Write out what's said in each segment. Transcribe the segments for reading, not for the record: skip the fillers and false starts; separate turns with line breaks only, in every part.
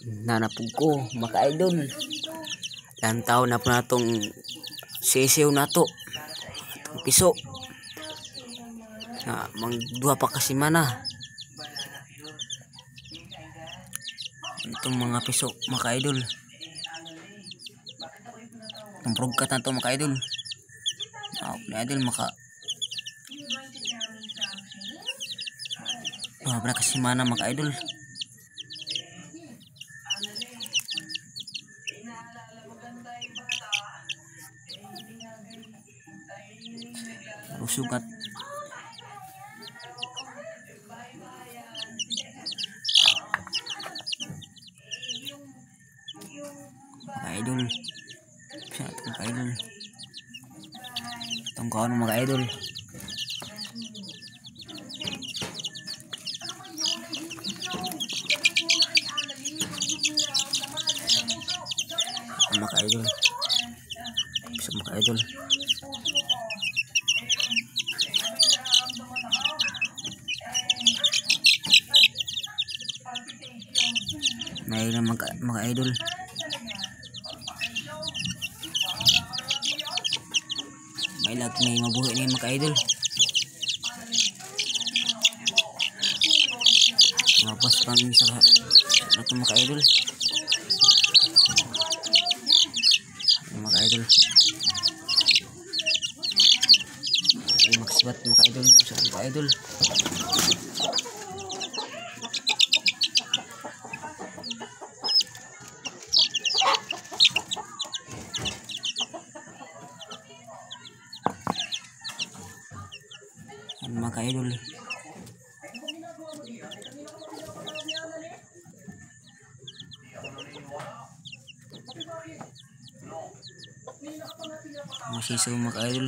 Nanapog ko mga idol. Lantaw na po natong sisiw na to. Atong piso. Na mangduha pa kasi mana. Itong mga piso mga idol. Itong progkat na to mga idol. Mga idol maka duha pa kasi mana mga idol. Sugat mga idol, siya mga idol, itong kaon mga idol. Mga idol, bisa mga idol. May ilang mga idol. May lag may mabuhi na mga idol. Mapos pang sa nato mga idol. Mga idol. Maksbat mga idol sa mga idol. Mga idol, masisaw mga idol.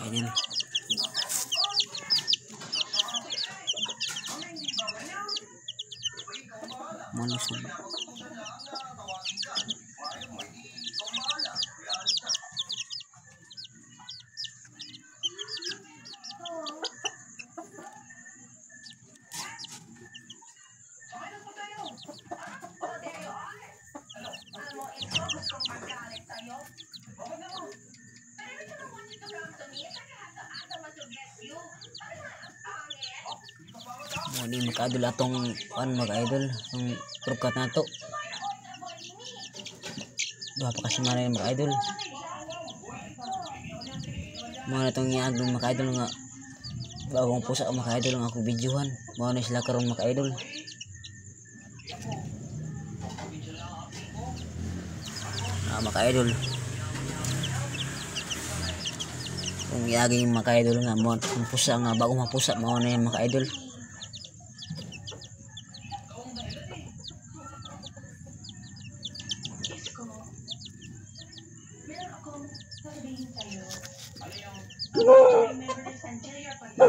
Idol. Malusog. Di makadul atong mga idol ang progkat nato. Duha pa kasi mana mga idol. Mga natong iagong mga idol nga bagong pusa mga idol ang ako videohan. Mao na sila karon mga idol. Mga idol. Kung iaging mga idol nga mo ang pusa nga bagong mapusa mao na mga idol.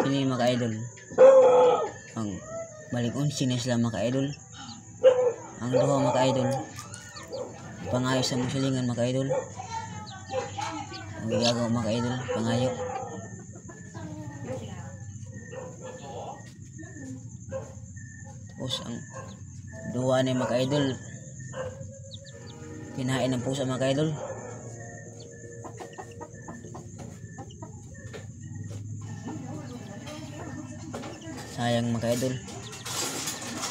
Ini mga idol ang balik unsi na sila mga idol. Ang duha mga idol pangayo sa musilingan mga idol. Ang gigagaw mga idol pangayo. Tapos ang duha ni mga idol kinain ng pusa mga idol. Sayang mga idol.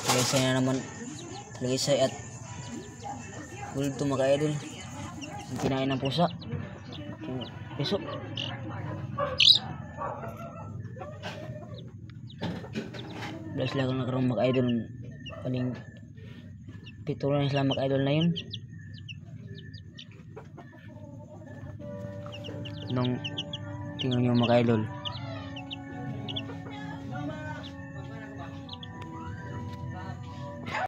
Talisay na naman. Talisay at bulto mga idol. Ang kinain ng pusa. Piso. Belas lang nagkaroon mga idol. Paling pito na sila mga idol na yun. Nung tingnan nyo mga idol.